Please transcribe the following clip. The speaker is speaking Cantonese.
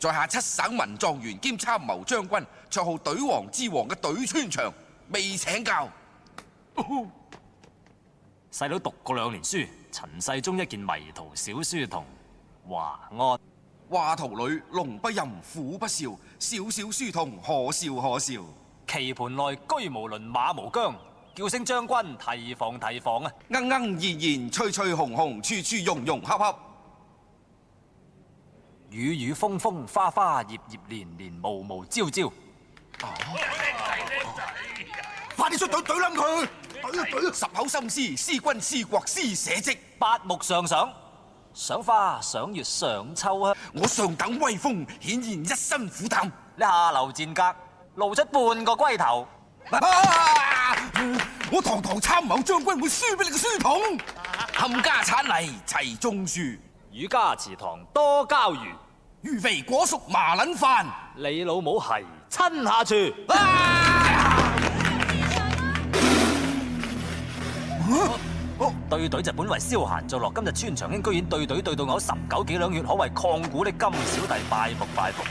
在下七省文狀元兼參謀將軍，綽號隊王之王嘅隊川祥，未請教。細佬讀過2年書，陳世忠一件迷途小書同華安。畫圖裏龍不吟，虎不嘯，小小書童可笑可笑。棋盤內車無輪，馬無韁，叫聲將軍提防提防啊！鶯鶯燕燕，吹吹紅紅，處處融融洽洽。雨雨風風，花花葉葉，年年無無朝朝。快啲出隊懟冧佢！懟十口心思，思君思國思社稷。八目上上，賞花賞月賞秋香。我上等威風，顯現一身苦膽。你下流賤格，露出半個龜頭。我堂堂參謀將軍會輸俾你個書童？冚家產嚟齊種樹，儒家祠堂多膠魚，魚肥果熟麻撚飯。你老母係親下廚。對隊就本為消閒作樂，今日川長兄居然對隊對到嘔19幾兩血，可謂曠古的金小弟，拜服拜服。